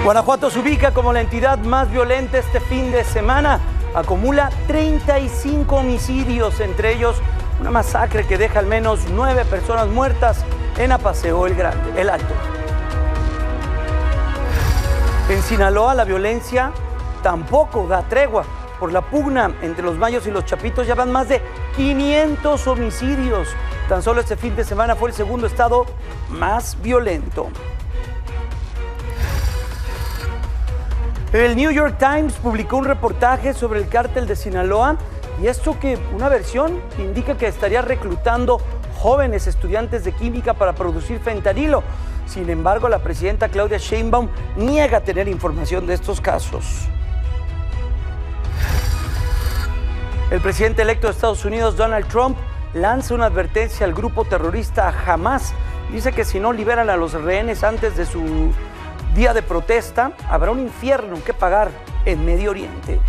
Guanajuato se ubica como la entidad más violenta este fin de semana. Acumula 35 homicidios, entre ellos una masacre que deja al menos 9 personas muertas en Apaseo el Alto. En Sinaloa la violencia tampoco da tregua. Por la pugna entre los Mayos y los Chapitos ya van más de 500 homicidios. Tan solo este fin de semana fue el segundo estado más violento. El New York Times publicó un reportaje sobre el cártel de Sinaloa y esto que una versión indica que estaría reclutando jóvenes estudiantes de química para producir fentanilo. Sin embargo, la presidenta Claudia Sheinbaum niega tener información de estos casos. El presidente electo de Estados Unidos, Donald Trump, lanza una advertencia al grupo terrorista Hamas. Dice que si no liberan a los rehenes antes de su día de protesta, habrá un infierno que pagar en Medio Oriente.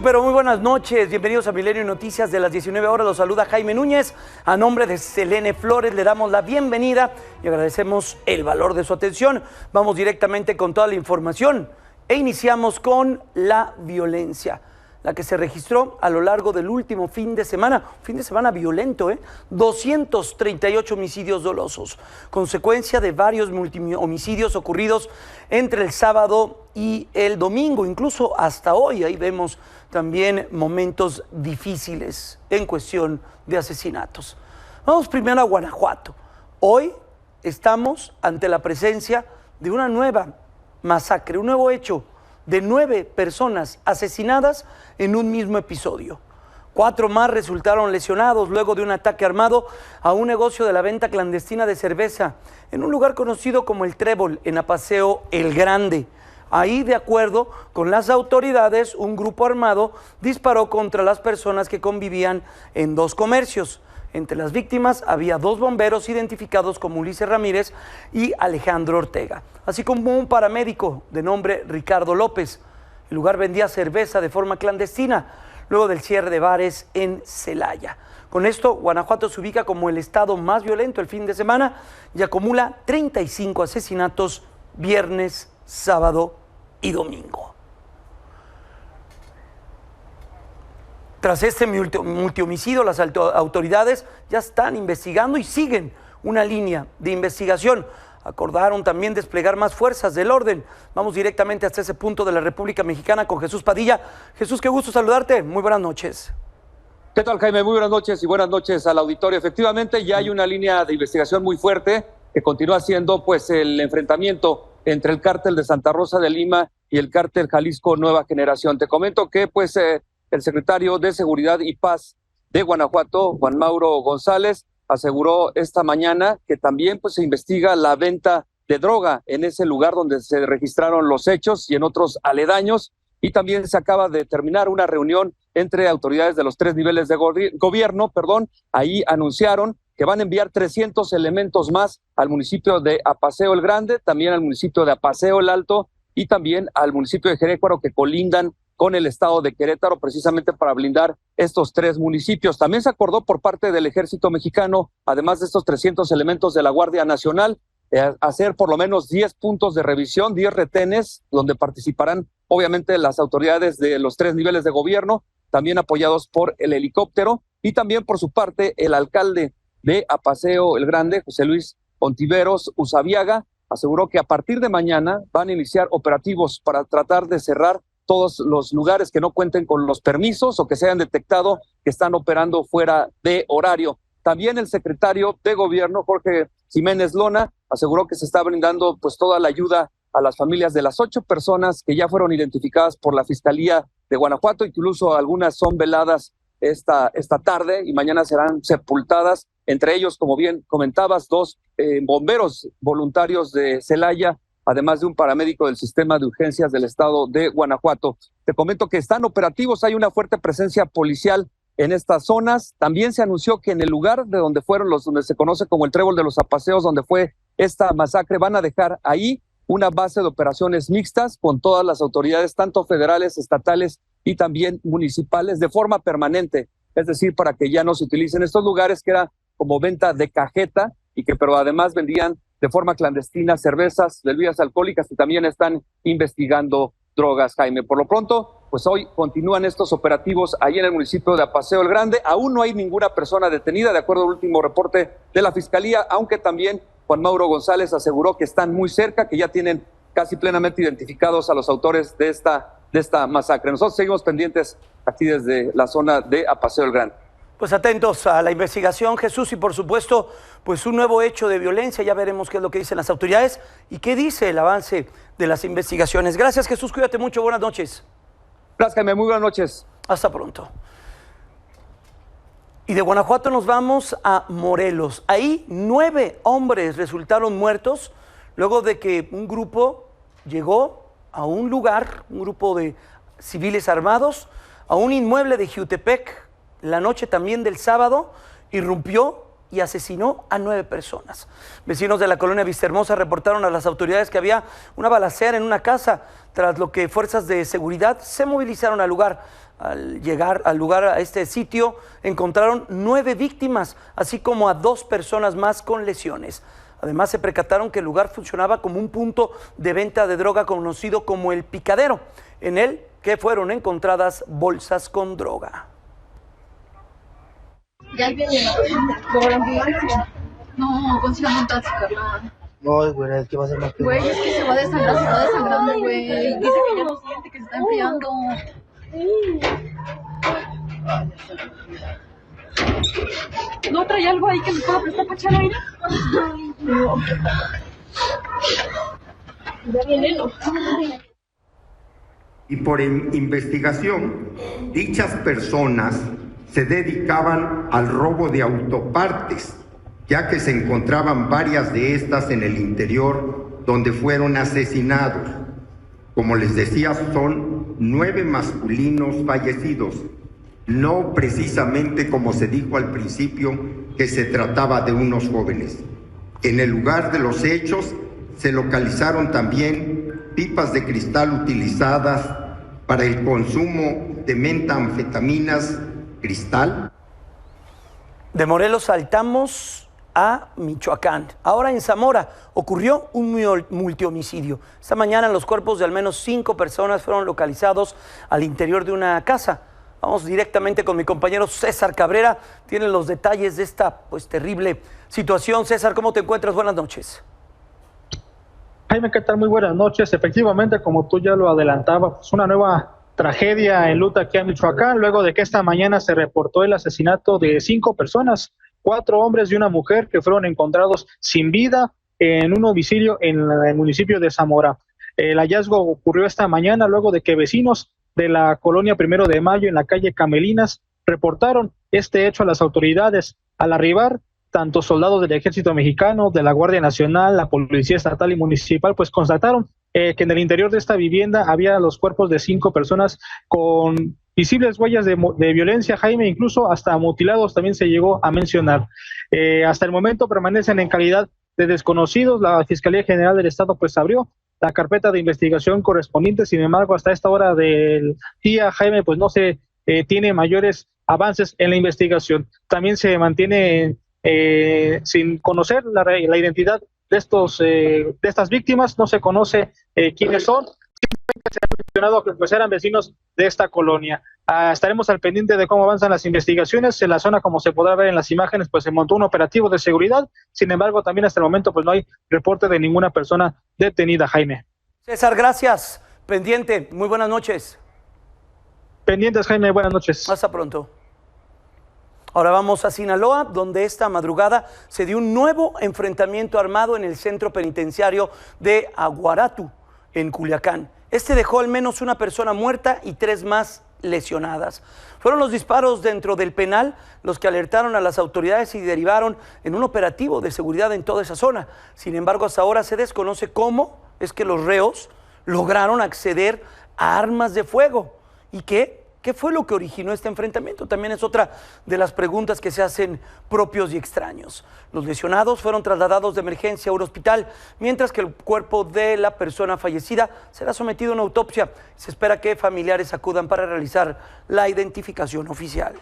Pero muy buenas noches, bienvenidos a Milenio Noticias de las 19 horas, los saluda Jaime Núñez. A nombre de Selene Flores le damos la bienvenida y agradecemos el valor de su atención. Vamos directamente con toda la información e iniciamos con la violencia, la que se registró a lo largo del último fin de semana violento, 238 homicidios dolosos, consecuencia de varios homicidios ocurridos entre el sábado y el domingo, incluso hasta hoy. Ahí vemos también momentos difíciles en cuestión de asesinatos. Vamos primero a Guanajuato. Hoy estamos ante la presencia de una nueva masacre, un nuevo hecho de 9 personas asesinadas en un mismo episodio. 4 más resultaron lesionados luego de un ataque armado a un negocio de la venta clandestina de cerveza en un lugar conocido como El Trébol, en Apaseo el Grande. Ahí, de acuerdo con las autoridades, un grupo armado disparó contra las personas que convivían en 2 comercios. Entre las víctimas había 2 bomberos identificados como Ulises Ramírez y Alejandro Ortega, así como un paramédico de nombre Ricardo López. El lugar vendía cerveza de forma clandestina luego del cierre de bares en Celaya. Con esto, Guanajuato se ubica como el estado más violento el fin de semana y acumula 35 asesinatos viernes, sábado y domingo. Tras este multihomicidio, las autoridades ya están investigando y siguen una línea de investigación. Acordaron también desplegar más fuerzas del orden. Vamos directamente hasta ese punto de la República Mexicana con Jesús Padilla. Jesús, qué gusto saludarte. Muy buenas noches. ¿Qué tal, Jaime? Muy buenas noches y buenas noches al auditorio. Efectivamente, ya hay una línea de investigación muy fuerte que continúa siendo pues el enfrentamiento entre el cártel de Santa Rosa de Lima y el cártel Jalisco Nueva Generación. Te comento que pues el secretario de Seguridad y Paz de Guanajuato, Juan Mauro González, aseguró esta mañana que también pues se investiga la venta de droga en ese lugar donde se registraron los hechos y en otros aledaños, y también se acaba de terminar una reunión entre autoridades de los 3 niveles de gobierno. Ahí anunciaron que van a enviar 300 elementos más al municipio de Apaseo el Grande, también al municipio de Apaseo el Alto y también al municipio de Jerécuaro, que colindan con el estado de Querétaro, precisamente para blindar estos 3 municipios. También se acordó por parte del Ejército Mexicano, además de estos 300 elementos de la Guardia Nacional, hacer por lo menos 10 puntos de revisión, 10 retenes, donde participarán obviamente las autoridades de los 3 niveles de gobierno, también apoyados por el helicóptero, y también por su parte el alcalde de Apaseo el Grande, José Luis Ontiveros Usabiaga, aseguró que a partir de mañana van a iniciar operativos para tratar de cerrar todos los lugares que no cuenten con los permisos o que se hayan detectado que están operando fuera de horario. También el secretario de Gobierno, Jorge Jiménez Lona, aseguró que se está brindando pues toda la ayuda a las familias de las 8 personas que ya fueron identificadas por la Fiscalía de Guanajuato, incluso algunas son veladas esta tarde y mañana serán sepultadas, entre ellos, como bien comentabas, 2 bomberos voluntarios de Celaya, además de un paramédico del sistema de urgencias del estado de Guanajuato. Te comento que están operativos, hay una fuerte presencia policial en estas zonas. También se anunció que en el lugar de donde fueron donde se conoce como el Trébol de los Apaseos, donde fue esta masacre, van a dejar ahí una base de operaciones mixtas con todas las autoridades, tanto federales, estatales y también municipales, de forma permanente. Es decir, para que ya no se utilicen estos lugares que era como venta de cajeta y que pero además vendían de forma clandestina cervezas, bebidas alcohólicas y también están investigando drogas, Jaime. Por lo pronto, pues hoy continúan estos operativos ahí en el municipio de Apaseo el Grande. Aún no hay ninguna persona detenida, de acuerdo al último reporte de la Fiscalía, aunque también Juan Mauro González aseguró que están muy cerca, que ya tienen casi plenamente identificados a los autores de esta masacre. Nosotros seguimos pendientes aquí desde la zona de Apaseo el Grande. Pues atentos a la investigación, Jesús, y por supuesto, pues un nuevo hecho de violencia. Ya veremos qué es lo que dicen las autoridades y qué dice el avance de las investigaciones. Gracias, Jesús, cuídate mucho, buenas noches. Gracias, Jaime, muy buenas noches. Hasta pronto. Y de Guanajuato nos vamos a Morelos. Ahí 9 hombres resultaron muertos luego de que un grupo llegó a un lugar, un grupo de civiles armados, a un inmueble de Jiutepec, la noche también del sábado, irrumpió y asesinó a 9 personas. Vecinos de la colonia Vistahermosa reportaron a las autoridades que había una balacera en una casa, tras lo que fuerzas de seguridad se movilizaron al lugar. Al llegar al lugar, a este sitio, encontraron 9 víctimas, así como a 2 personas más con lesiones. Además, se percataron que el lugar funcionaba como un punto de venta de droga conocido como El Picadero, en el que fueron encontradas bolsas con droga. Ya viene por ambulancia. No, consigan un taxi, carnal. No, güey, es que va a ser más que... Güey, es que se va desangrando, güey. Dice que ya no siente, que se está enfriando. ¿No trae algo ahí que me pueda prestar para echar aire? No. Ya viene, ¿no? Y por investigación, dichas personas se dedicaban al robo de autopartes, ya que se encontraban varias de estas en el interior donde fueron asesinados. Como les decía, son 9 masculinos fallecidos, no precisamente como se dijo al principio, que se trataba de unos jóvenes. En el lugar de los hechos se localizaron también pipas de cristal utilizadas para el consumo de metanfetaminas cristal. De Morelos saltamos a Michoacán. Ahora en Zamora ocurrió un multihomicidio. Esta mañana los cuerpos de al menos 5 personas fueron localizados al interior de una casa. Vamos directamente con mi compañero César Cabrera. Tiene los detalles de esta pues terrible situación. César, ¿cómo te encuentras? Buenas noches. Jaime, ¿qué tal? Muy buenas noches. Efectivamente, como tú ya lo adelantabas, pues una nueva tragedia enluta aquí en Michoacán, luego de que esta mañana se reportó el asesinato de 5 personas, 4 hombres y una mujer que fueron encontrados sin vida en un homicidio en el municipio de Zamora. El hallazgo ocurrió esta mañana luego de que vecinos de la colonia 1 de Mayo en la calle Camelinas reportaron este hecho a las autoridades. Al arribar, tanto soldados del Ejército Mexicano, de la Guardia Nacional, la Policía Estatal y Municipal, pues constataron que en el interior de esta vivienda había los cuerpos de 5 personas con visibles huellas de violencia, Jaime, incluso hasta mutilados también se llegó a mencionar. Hasta el momento permanecen en calidad de desconocidos. La Fiscalía General del Estado pues abrió la carpeta de investigación correspondiente. Sin embargo, hasta esta hora del día, Jaime, pues no se tiene mayores avances en la investigación. También se mantiene sin conocer la identidad de estas víctimas. No se conoce quiénes son. Simplemente se ha mencionado que pues eran vecinos de esta colonia. Estaremos al pendiente de cómo avanzan las investigaciones. En la zona, como se podrá ver en las imágenes, pues se montó un operativo de seguridad. Sin embargo, también hasta el momento pues no hay reporte de ninguna persona detenida, Jaime. César, gracias. Pendiente. Muy buenas noches. Pendientes, Jaime. Buenas noches. Hasta pronto. Ahora vamos a Sinaloa, donde esta madrugada se dio un nuevo enfrentamiento armado en el centro penitenciario de Aguaratu, en Culiacán. Este dejó al menos una persona muerta y 3 más lesionadas. Fueron los disparos dentro del penal los que alertaron a las autoridades y derivaron en un operativo de seguridad en toda esa zona. Sin embargo, hasta ahora se desconoce cómo es que los reos lograron acceder a armas de fuego y que ¿Qué fue lo que originó este enfrentamiento? También es otra de las preguntas que se hacen propios y extraños. Los lesionados fueron trasladados de emergencia a un hospital, mientras que el cuerpo de la persona fallecida será sometido a una autopsia. Se espera que familiares acudan para realizar la identificación oficial.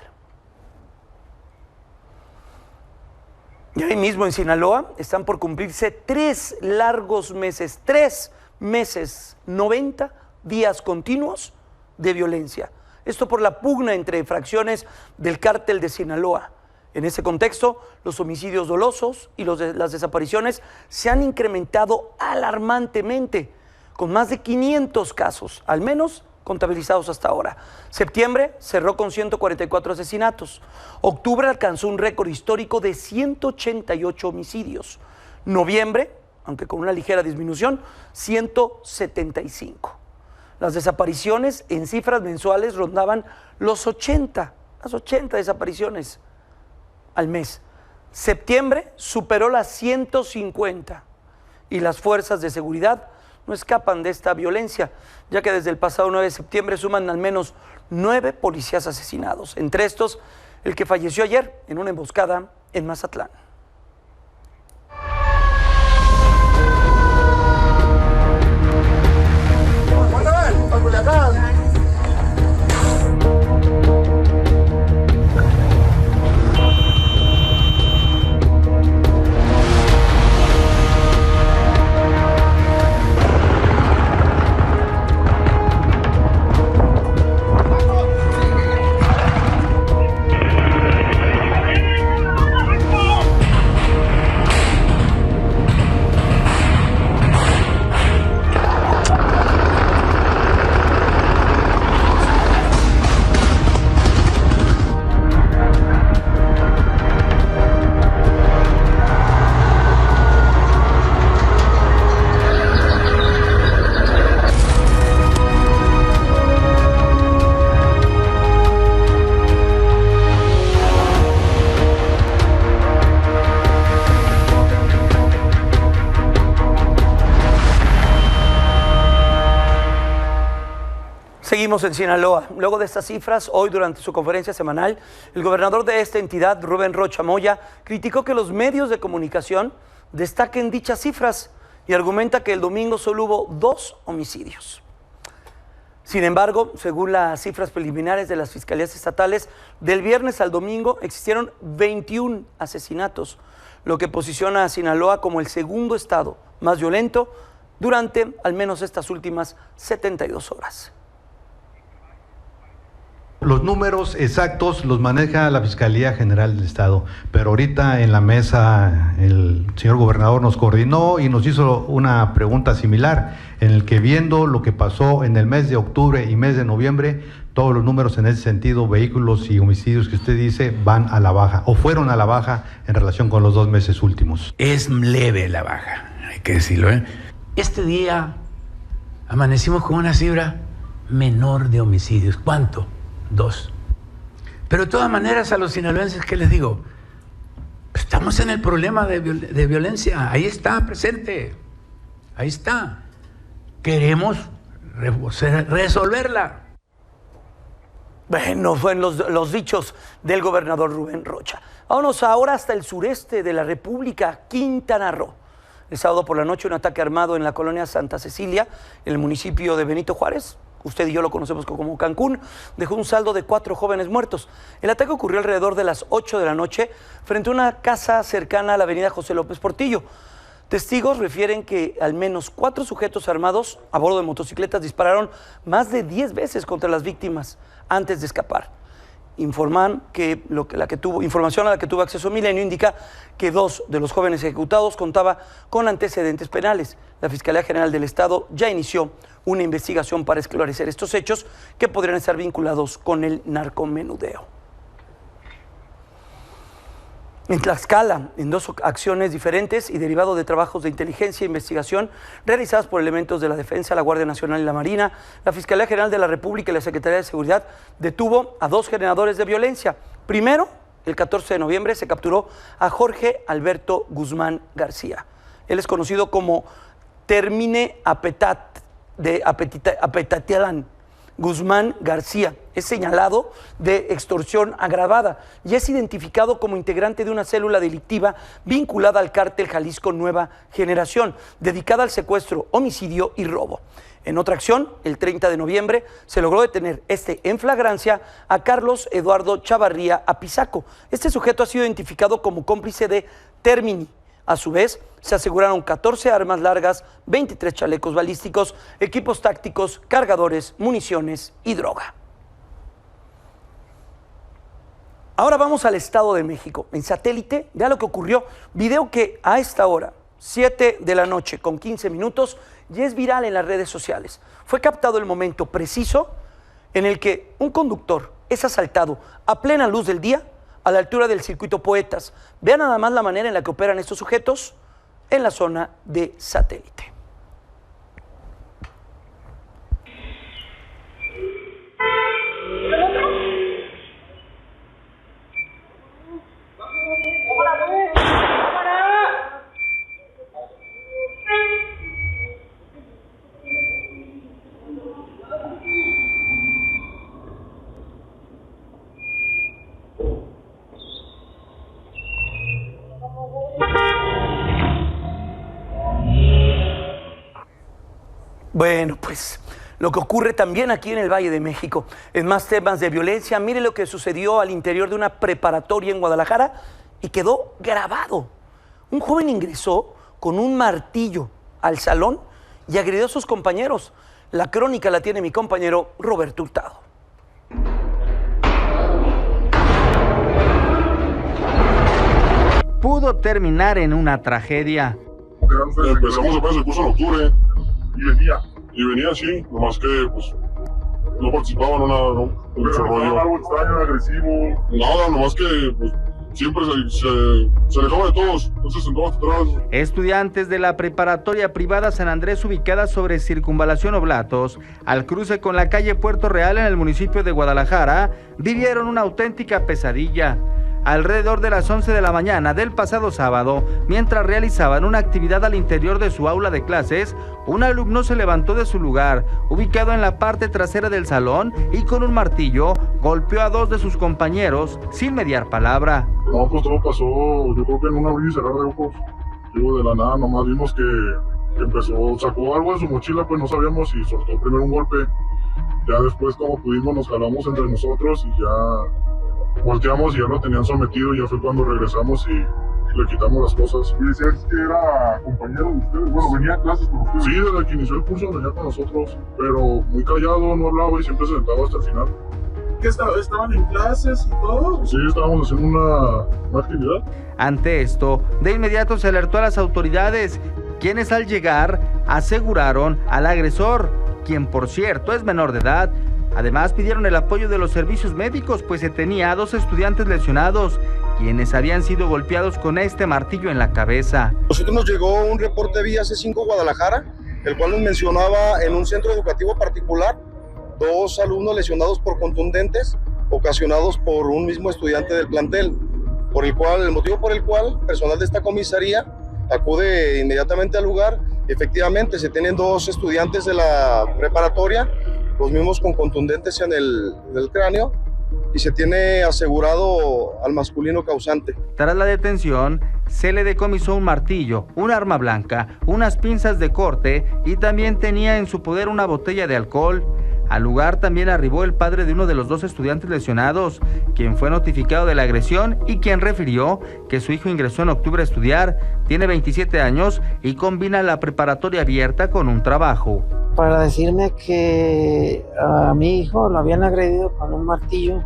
Y ahí mismo en Sinaloa están por cumplirse 3 largos meses, 3 meses, 90 días continuos de violencia. Esto por la pugna entre fracciones del cártel de Sinaloa. En ese contexto, los homicidios dolosos y las desapariciones se han incrementado alarmantemente, con más de 500 casos, al menos contabilizados hasta ahora. Septiembre cerró con 144 asesinatos. Octubre alcanzó un récord histórico de 188 homicidios. Noviembre, aunque con una ligera disminución, 175. Las desapariciones en cifras mensuales rondaban las 80 desapariciones al mes. Septiembre superó las 150 y las fuerzas de seguridad no escapan de esta violencia, ya que desde el pasado 9 de septiembre suman al menos 9 policías asesinados. Entre estos, el que falleció ayer en una emboscada en Mazatlán. Seguimos en Sinaloa. Luego de estas cifras, hoy durante su conferencia semanal, el gobernador de esta entidad, Rubén Rocha Moya, criticó que los medios de comunicación destaquen dichas cifras y argumenta que el domingo solo hubo 2 homicidios. Sin embargo, según las cifras preliminares de las fiscalías estatales, del viernes al domingo existieron 21 asesinatos, lo que posiciona a Sinaloa como el segundo estado más violento durante al menos estas últimas 72 horas. Los números exactos los maneja la Fiscalía General del Estado, pero ahorita en la mesa el señor gobernador nos coordinó y nos hizo una pregunta similar, en el que viendo lo que pasó en el mes de octubre y mes de noviembre, todos los números en ese sentido, vehículos y homicidios que usted dice, van a la baja o fueron a la baja en relación con los 2 meses últimos. Es leve la baja, hay que decirlo, ¿eh? Este día amanecimos con una cifra menor de homicidios. ¿Cuánto? 2. Pero de todas maneras a los sinaloenses, ¿qué les digo? Estamos en el problema de violencia, ahí está presente, ahí está. Queremos resolverla. Bueno, fueron los dichos del gobernador Rubén Rocha. Vámonos ahora hasta el sureste de la República, Quintana Roo. El sábado por la noche, un ataque armado en la colonia Santa Cecilia, en el municipio de Benito Juárez, usted y yo lo conocemos como Cancún, dejó un saldo de 4 jóvenes muertos. El ataque ocurrió alrededor de las 8 de la noche frente a una casa cercana a la avenida José López Portillo. Testigos refieren que al menos 4 sujetos armados a bordo de motocicletas dispararon más de 10 veces contra las víctimas antes de escapar. Información a la que tuvo acceso Milenio indica que 2 de los jóvenes ejecutados contaba con antecedentes penales. La Fiscalía General del Estado ya inició una investigación para esclarecer estos hechos que podrían estar vinculados con el narcomenudeo. En Tlaxcala, en 2 acciones diferentes y derivado de trabajos de inteligencia e investigación realizadas por elementos de la Defensa, la Guardia Nacional y la Marina, la Fiscalía General de la República y la Secretaría de Seguridad detuvo a 2 generadores de violencia. Primero, el 14 de noviembre se capturó a Jorge Alberto Guzmán García. Él es conocido como Termine Apetatilan. Guzmán García. Es señalado de extorsión agravada y es identificado como integrante de una célula delictiva vinculada al cártel Jalisco Nueva Generación, dedicada al secuestro, homicidio y robo. En otra acción, el 30 de noviembre, se logró detener en flagrancia a Carlos Eduardo Chavarría Apizaco. Este sujeto ha sido identificado como cómplice de Termini. A su vez, se aseguraron 14 armas largas, 23 chalecos balísticos, equipos tácticos, cargadores, municiones y droga. Ahora vamos al Estado de México. En satélite, vea lo que ocurrió. Video que a esta hora, 7 de la noche con 15 minutos, ya es viral en las redes sociales. Fue captado el momento preciso en el que un conductor es asaltado a plena luz del día a la altura del circuito Poetas. Vean nada más la manera en la que operan estos sujetos en la zona de satélite. Bueno, pues lo que ocurre también aquí en el Valle de México. En más temas de violencia, mire lo que sucedió al interior de una preparatoria en Guadalajara y quedó grabado. Un joven ingresó con un martillo al salón y agredió a sus compañeros. La crónica la tiene mi compañero Roberto Hurtado. Pudo terminar en una tragedia. Empezamos apenas el curso en octubre y venía así, nomás que pues no participaba, no mucho rollo. ¿Algo extraño, agresivo? Nada, nomás que pues, siempre se alejaba de todos, entonces sentaba hasta atrás. Estudiantes de la preparatoria privada San Andrés, ubicada sobre Circunvalación Oblatos, al cruce con la calle Puerto Real en el municipio de Guadalajara, vivieron una auténtica pesadilla. Alrededor de las 11 de la mañana del pasado sábado, mientras realizaban una actividad al interior de su aula de clases, un alumno se levantó de su lugar, ubicado en la parte trasera del salón, y con un martillo golpeó a dos de sus compañeros sin mediar palabra. No, pues todo pasó, yo creo que en un abrir y cerrar de ojos. Digo, de la nada, nomás vimos que empezó, sacó algo de su mochila, pues no sabíamos si soltó primero un golpe. Ya después, como pudimos, nos jalamos entre nosotros y ya volteamos y ya lo tenían sometido, y ya fue cuando regresamos y le quitamos las cosas. ¿Y decías que era compañero de ustedes? Bueno, venía a clases con ustedes. Sí, desde que inició el curso venía con nosotros, pero muy callado, no hablaba y siempre se sentaba hasta el final. ¿Qué estaban en clases y todo? Sí, estábamos haciendo una actividad. Ante esto, de inmediato se alertó a las autoridades, quienes al llegar aseguraron al agresor, quien por cierto es menor de edad. Además, pidieron el apoyo de los servicios médicos, pues se tenía a 2 estudiantes lesionados, quienes habían sido golpeados con este martillo en la cabeza. Nosotros nos llegó un reporte vía C5 Guadalajara, el cual nos mencionaba en un centro educativo particular 2 alumnos lesionados por contundentes ocasionados por un mismo estudiante del plantel, el motivo por el cual personal de esta comisaría acude inmediatamente al lugar. Efectivamente, se tienen 2 estudiantes de la preparatoria, los mismos con contundentes en el cráneo, y se tiene asegurado al masculino causante. Tras la detención, se le decomisó un martillo, un arma blanca, unas pinzas de corte y también tenía en su poder una botella de alcohol. Al lugar también arribó el padre de uno de los 2 estudiantes lesionados, quien fue notificado de la agresión y quien refirió que su hijo ingresó en octubre a estudiar, tiene 27 años y combina la preparatoria abierta con un trabajo. Para decirme que a mi hijo lo habían agredido con un martillo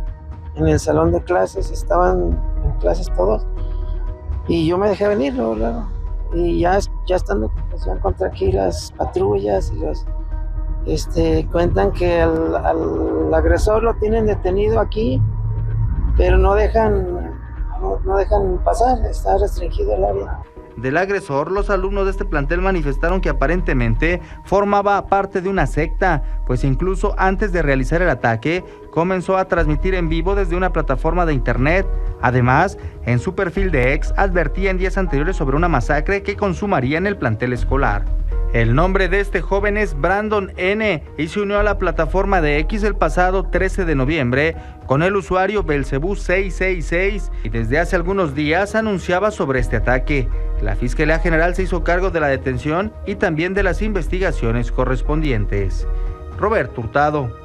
en el salón de clases, estaban en clases todos, y yo me dejé venir, ¿no? Y ya estando, pues, ya encontré aquí las patrullas y los cuentan que al agresor lo tienen detenido aquí, pero no dejan pasar, está restringido el área. Del agresor, los alumnos de este plantel manifestaron que aparentemente formaba parte de una secta, pues incluso antes de realizar el ataque, comenzó a transmitir en vivo desde una plataforma de internet. Además, en su perfil de X advertía en días anteriores sobre una masacre que consumaría en el plantel escolar. El nombre de este joven es Brandon N. y se unió a la plataforma de X el pasado 13 de noviembre con el usuario Belcebú 666 y desde hace algunos días anunciaba sobre este ataque. La Fiscalía General se hizo cargo de la detención y también de las investigaciones correspondientes. Roberto Hurtado.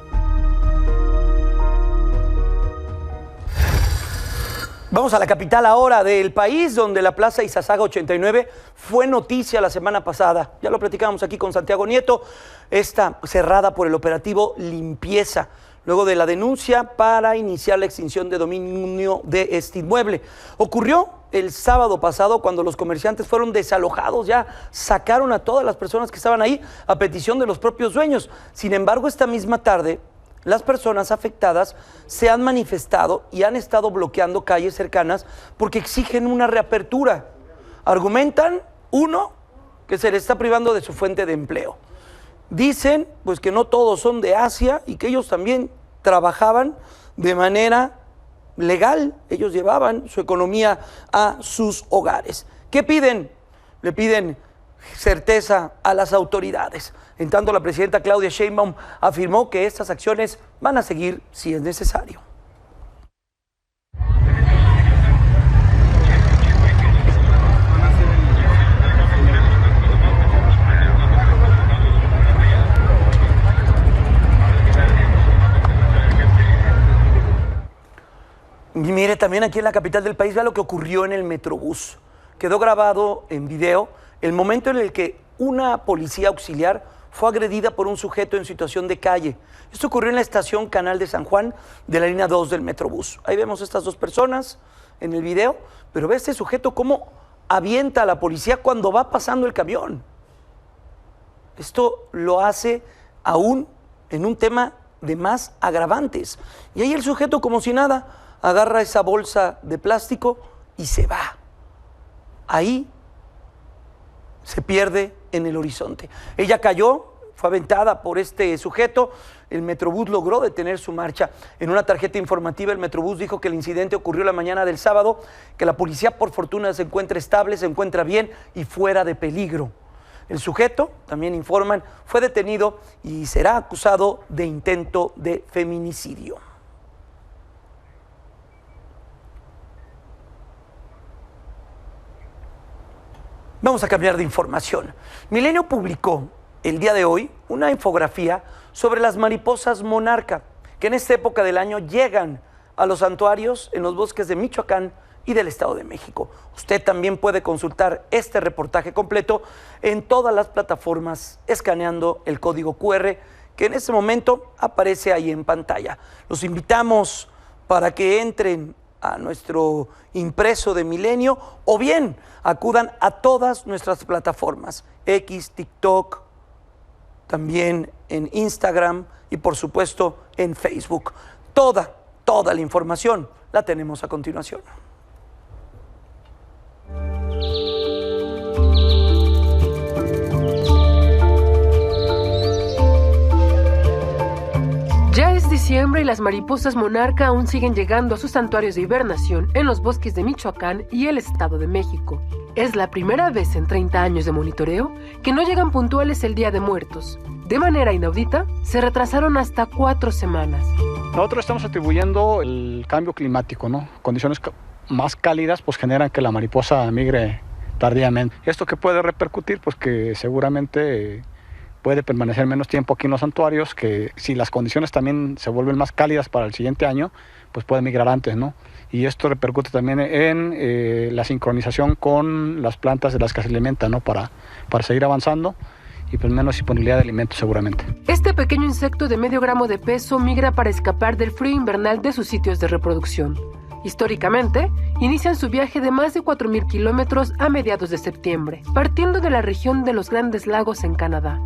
Vamos a la capital ahora del país, donde la Plaza Izazaga 89 fue noticia la semana pasada. Ya lo platicábamos aquí con Santiago Nieto. Está cerrada por el operativo Limpieza, luego de la denuncia para iniciar la extinción de dominio de este inmueble. Ocurrió el sábado pasado cuando los comerciantes fueron desalojados, ya sacaron a todas las personas que estaban ahí a petición de los propios dueños. Sin embargo, esta misma tarde, las personas afectadas se han manifestado y han estado bloqueando calles cercanas porque exigen una reapertura. Argumentan, uno, que se les está privando de su fuente de empleo. Dicen, pues, que no todos son de Asia y que ellos también trabajaban de manera legal. Ellos llevaban su economía a sus hogares. ¿Qué piden? Le piden certeza a las autoridades. En tanto, la presidenta Claudia Sheinbaum afirmó que estas acciones van a seguir si es necesario. Y mire, también aquí en la capital del país, vea lo que ocurrió en el Metrobús. Quedó grabado en video el momento en el que una policía auxiliar fue agredida por un sujeto en situación de calle. Esto ocurrió en la estación Canal de San Juan de la línea 2 del Metrobús. Ahí vemos a estas dos personas en el video, pero ve este sujeto cómo avienta a la policía cuando va pasando el camión. Esto lo hace aún en un tema de más agravantes. Y ahí el sujeto, como si nada, agarra esa bolsa de plástico y se va. Ahí se pierde en el horizonte. Ella cayó, fue aventada por este sujeto. El Metrobús logró detener su marcha. En una tarjeta informativa, el Metrobús dijo que el incidente ocurrió la mañana del sábado, que la policía por fortuna se encuentra estable, se encuentra bien y fuera de peligro. El sujeto, también informan, fue detenido y será acusado de intento de feminicidio. Vamos a cambiar de información. Milenio publicó el día de hoy una infografía sobre las mariposas monarca, que en esta época del año llegan a los santuarios en los bosques de Michoacán y del Estado de México. Usted también puede consultar este reportaje completo en todas las plataformas escaneando el código QR que en este momento aparece ahí en pantalla. Los invitamos para que entren a nuestro impreso de Milenio o bien acudan a todas nuestras plataformas, X, TikTok, también en Instagram y por supuesto en Facebook. Toda la información la tenemos a continuación. Ya es diciembre y las mariposas monarca aún siguen llegando a sus santuarios de hibernación en los bosques de Michoacán y el Estado de México. Es la primera vez en 30 años de monitoreo que no llegan puntuales el Día de Muertos. De manera inaudita, se retrasaron hasta 4 semanas. Nosotros estamos atribuyendo el cambio climático, ¿no? Condiciones más cálidas pues generan que la mariposa migre tardíamente. ¿Esto qué puede repercutir? Pues que seguramente puede permanecer menos tiempo aquí en los santuarios, que si las condiciones también se vuelven más cálidas para el siguiente año, pues puede migrar antes, ¿no? Y esto repercute también en la sincronización con las plantas de las que se alimentan, ¿no? Para seguir avanzando y pues menos disponibilidad de alimentos seguramente. Este pequeño insecto de medio gramo de peso migra para escapar del frío invernal de sus sitios de reproducción. Históricamente, inician su viaje de más de 4,000 kilómetros a mediados de septiembre, partiendo de la región de los Grandes Lagos en Canadá.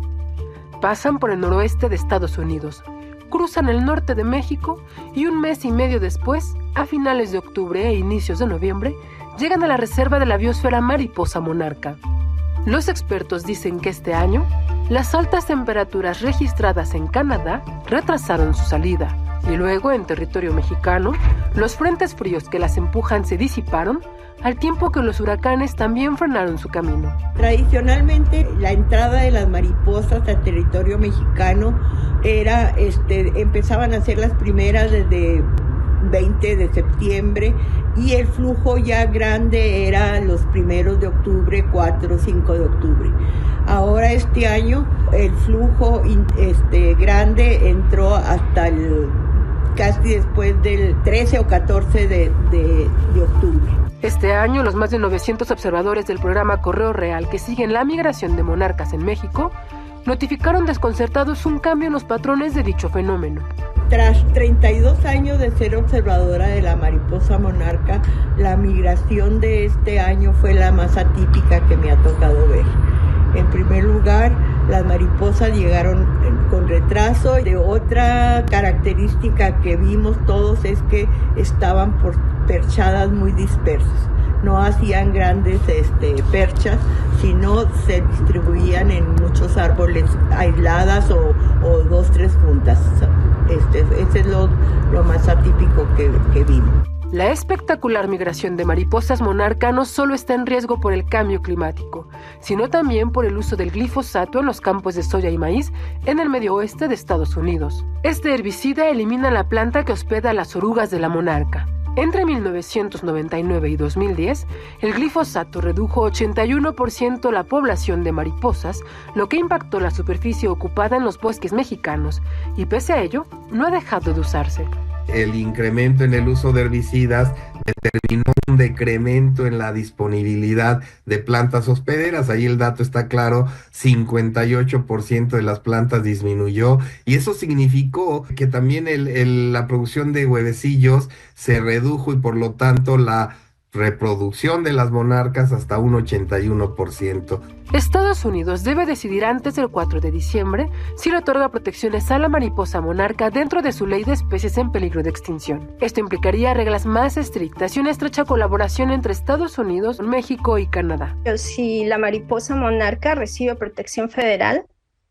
Pasan por el noroeste de Estados Unidos, cruzan el norte de México y un mes y medio después, a finales de octubre e inicios de noviembre, llegan a la reserva de la biosfera mariposa monarca. Los expertos dicen que este año, las altas temperaturas registradas en Canadá retrasaron su salida Y luego, en territorio mexicano, los frentes fríos que las empujan se disiparon, al tiempo que los huracanes también frenaron su camino. Tradicionalmente, la entrada de las mariposas al territorio mexicano era, empezaban a ser las primeras desde 20 de septiembre y el flujo ya grande era los primeros de octubre, 4 o 5 de octubre. Ahora este año el flujo grande entró hasta casi después del 13 o 14 de octubre. Este año, los más de 900 observadores del programa Correo Real que siguen la migración de monarcas en México notificaron desconcertados un cambio en los patrones de dicho fenómeno. Tras 32 años de ser observadora de la mariposa monarca, la migración de este año fue la más atípica que me ha tocado ver. En primer lugar, las mariposas llegaron con retraso. De otra característica que vimos todos es que estaban perchadas muy dispersas. No hacían grandes perchas, sino se distribuían en muchos árboles aisladas o 2 o 3 juntas. Ese es lo más atípico que vimos. La espectacular migración de mariposas monarca no solo está en riesgo por el cambio climático, sino también por el uso del glifosato en los campos de soya y maíz en el medio oeste de Estados Unidos. Este herbicida elimina la planta que hospeda a las orugas de la monarca. Entre 1999 y 2010, el glifosato redujo 81% la población de mariposas, lo que impactó la superficie ocupada en los bosques mexicanos, y pese a ello, no ha dejado de usarse. El incremento en el uso de herbicidas determinó un decremento en la disponibilidad de plantas hospederas. Ahí el dato está claro, 58% de las plantas disminuyó y eso significó que también la producción de huevecillos se redujo y por lo tanto la reproducción de las monarcas hasta un 81%. Estados Unidos debe decidir antes del 4 de diciembre si le otorga protecciones a la mariposa monarca dentro de su ley de especies en peligro de extinción. Esto implicaría reglas más estrictas y una estrecha colaboración entre Estados Unidos, México y Canadá. Si la mariposa monarca recibe protección federal,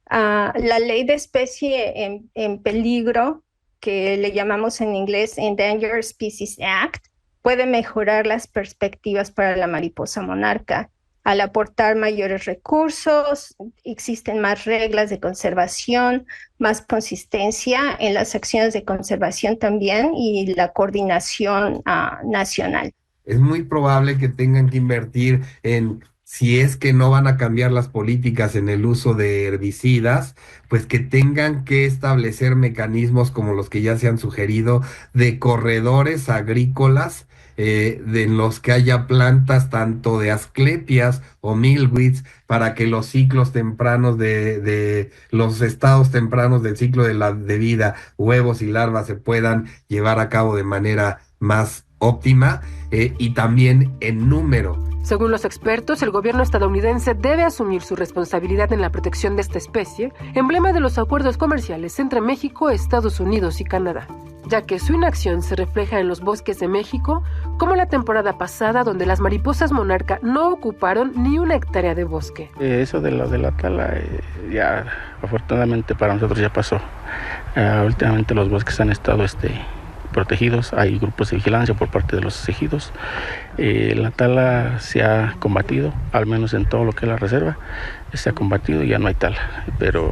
la ley de especie en peligro, que le llamamos en inglés Endangered Species Act, puede mejorar las perspectivas para la mariposa monarca. Al aportar mayores recursos, existen más reglas de conservación, más consistencia en las acciones de conservación también y la coordinación nacional. Es muy probable que tengan que invertir en, si es que no van a cambiar las políticas en el uso de herbicidas, pues que tengan que establecer mecanismos como los que ya se han sugerido de corredores agrícolas de los que haya plantas tanto de asclepias o milkweeds para que los ciclos tempranos de los estados tempranos del ciclo de vida, huevos y larvas se puedan llevar a cabo de manera más óptima y también en número. Según los expertos, el gobierno estadounidense debe asumir su responsabilidad en la protección de esta especie, emblema de los acuerdos comerciales entre México, Estados Unidos y Canadá, ya que su inacción se refleja en los bosques de México, como la temporada pasada donde las mariposas monarca no ocuparon ni una hectárea de bosque. Eso de la tala ya afortunadamente para nosotros ya pasó. Últimamente los bosques han estado protegidos, hay grupos de vigilancia por parte de los ejidos. La tala se ha combatido, al menos en todo lo que es la reserva, se ha combatido y ya no hay tala, pero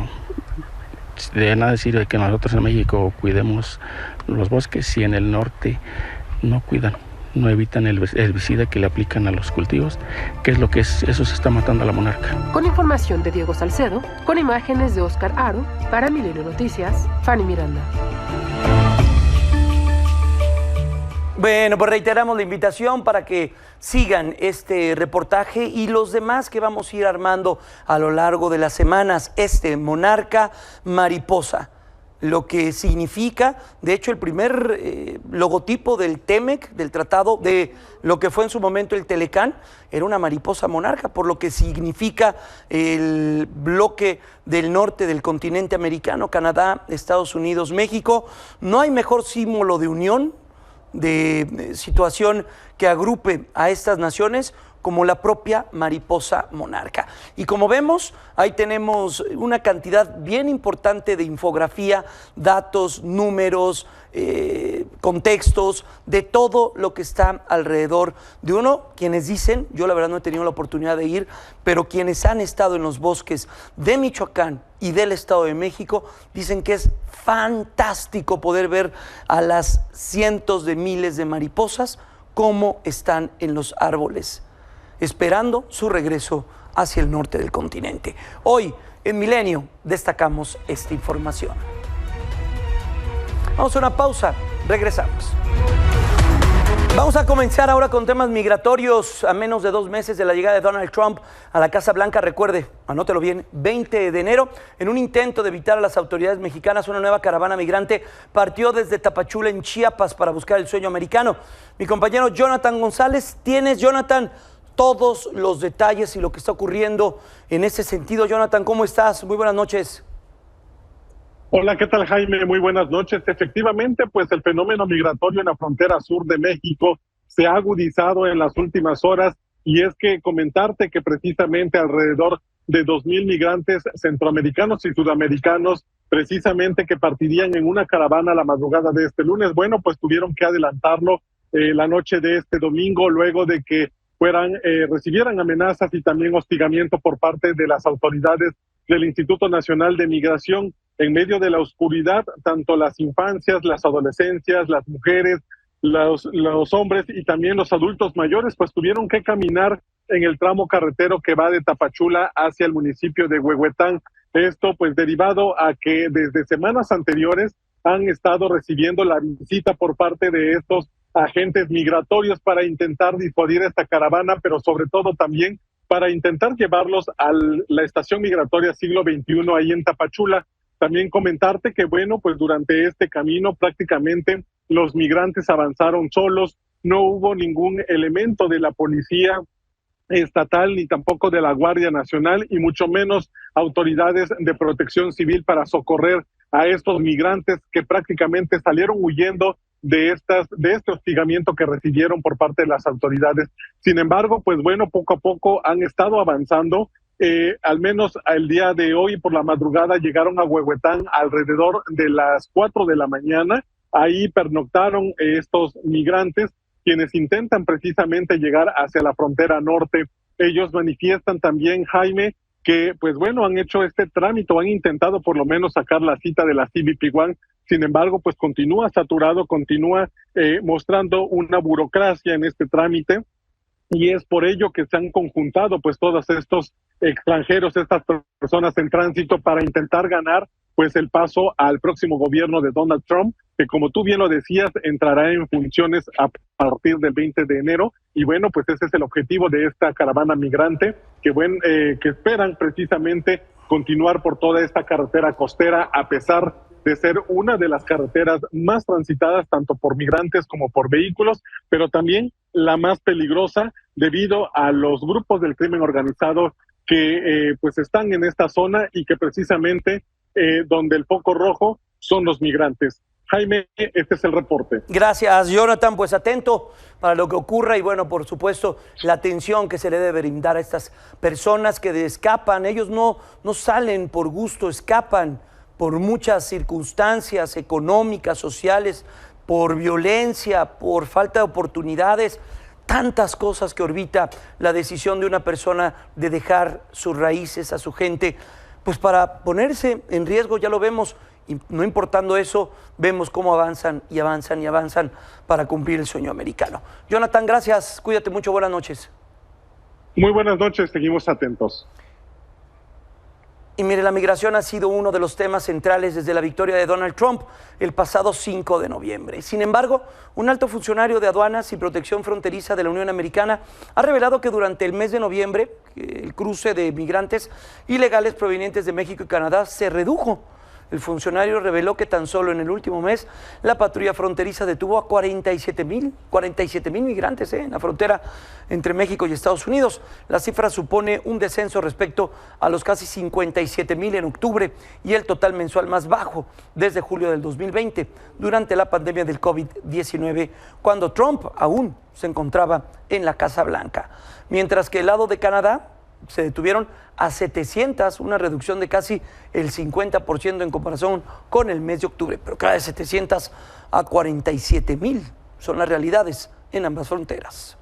de nada sirve que nosotros en México cuidemos los bosques si en el norte no cuidan, no evitan el herbicida que le aplican a los cultivos, que es lo que es, eso se está matando a la monarca. Con información de Diego Salcedo, con imágenes de Oscar Aro, para Milenio Noticias, Fanny Miranda. Bueno, pues reiteramos la invitación para que sigan este reportaje y los demás que vamos a ir armando a lo largo de las semanas. Monarca mariposa, lo que significa, de hecho, el primer logotipo del TEMEC, del tratado de lo que fue en su momento el Telecán, era una mariposa monarca, por lo que significa el bloque del norte del continente americano, Canadá, Estados Unidos, México. No hay mejor símbolo de unión, de situación que agrupe a estas naciones como la propia mariposa monarca. Y como vemos, ahí tenemos una cantidad bien importante de infografía, datos, números, contextos, de todo lo que está alrededor de uno. Quienes dicen, yo la verdad no he tenido la oportunidad de ir, pero quienes han estado en los bosques de Michoacán y del Estado de México, dicen que es fantástico poder ver a las cientos de miles de mariposas cómo están en los árboles, esperando su regreso hacia el norte del continente. Hoy, en Milenio, destacamos esta información. Vamos a una pausa, regresamos. Vamos a comenzar ahora con temas migratorios. A menos de 2 meses de la llegada de Donald Trump a la Casa Blanca, recuerde, anótelo bien, 20 de enero, en un intento de evitar a las autoridades mexicanas, una nueva caravana migrante partió desde Tapachula, en Chiapas, para buscar el sueño americano. Mi compañero Jonathan González, Jonathan, todos los detalles y lo que está ocurriendo en ese sentido. Jonathan, ¿cómo estás? Muy buenas noches. Hola, ¿qué tal, Jaime? Muy buenas noches. Efectivamente, pues el fenómeno migratorio en la frontera sur de México se ha agudizado en las últimas horas, y es que comentarte que precisamente alrededor de 2,000 migrantes centroamericanos y sudamericanos, precisamente que partirían en una caravana la madrugada de este lunes, bueno, pues tuvieron que adelantarlo la noche de este domingo, luego de que recibieran amenazas y también hostigamiento por parte de las autoridades del Instituto Nacional de Migración. En medio de la oscuridad, tanto las infancias, las adolescencias, las mujeres, los hombres y también los adultos mayores, pues tuvieron que caminar en el tramo carretero que va de Tapachula hacia el municipio de Huehuetán. Esto pues derivado a que desde semanas anteriores han estado recibiendo la visita por parte de estos agentes migratorios para intentar disuadir esta caravana, pero sobre todo también para intentar llevarlos a la estación migratoria Siglo XXI ahí en Tapachula. También comentarte que, bueno, pues durante este camino prácticamente los migrantes avanzaron solos, no hubo ningún elemento de la policía estatal ni tampoco de la Guardia Nacional y mucho menos autoridades de protección civil para socorrer a estos migrantes que prácticamente salieron huyendo de este hostigamiento que recibieron por parte de las autoridades. Sin embargo, pues bueno, poco a poco han estado avanzando. Al menos el día de hoy por la madrugada llegaron a Huehuetán alrededor de las 4 de la mañana. Ahí pernoctaron estos migrantes, quienes intentan precisamente llegar hacia la frontera norte. Ellos manifiestan también, Jaime, que pues bueno, han hecho este trámite, han intentado por lo menos sacar la cita de la CBP-1. Sin embargo, pues continúa saturado, continúa mostrando una burocracia en este trámite, y es por ello que se han conjuntado pues todos estos extranjeros, estas personas en tránsito, para intentar ganar pues el paso al próximo gobierno de Donald Trump, que como tú bien lo decías, entrará en funciones a partir del 20 de enero. Y bueno, pues ese es el objetivo de esta caravana migrante, que esperan precisamente continuar por toda esta carretera costera, a pesar de ser una de las carreteras más transitadas tanto por migrantes como por vehículos, pero también la más peligrosa debido a los grupos del crimen organizado que pues están en esta zona y que precisamente donde el foco rojo son los migrantes. Jaime, este es el reporte. Gracias, Jonathan. Pues atento para lo que ocurra y bueno, por supuesto, la atención que se le debe brindar a estas personas que escapan. Ellos no salen por gusto, escapan por muchas circunstancias económicas, sociales, por violencia, por falta de oportunidades, tantas cosas que orbita la decisión de una persona de dejar sus raíces, a su gente, pues para ponerse en riesgo. Ya lo vemos, y no importando eso, vemos cómo avanzan y avanzan y avanzan para cumplir el sueño americano. Jonathan, gracias, cuídate mucho, buenas noches. Muy buenas noches, seguimos atentos. Y mire, la migración ha sido uno de los temas centrales desde la victoria de Donald Trump el pasado 5 de noviembre. Sin embargo, un alto funcionario de aduanas y protección fronteriza de la Unión Americana ha revelado que durante el mes de noviembre el cruce de migrantes ilegales provenientes de México y Canadá se redujo. El funcionario reveló que tan solo en el último mes la patrulla fronteriza detuvo a 47,000 migrantes en la frontera entre México y Estados Unidos. La cifra supone un descenso respecto a los casi 57,000 en octubre y el total mensual más bajo desde julio del 2020, durante la pandemia del COVID-19, cuando Trump aún se encontraba en la Casa Blanca. Mientras que el lado de Canadá se detuvieron a 700, una reducción de casi el 50% en comparación con el mes de octubre. Pero cada de 700 a 47,000 son las realidades en ambas fronteras.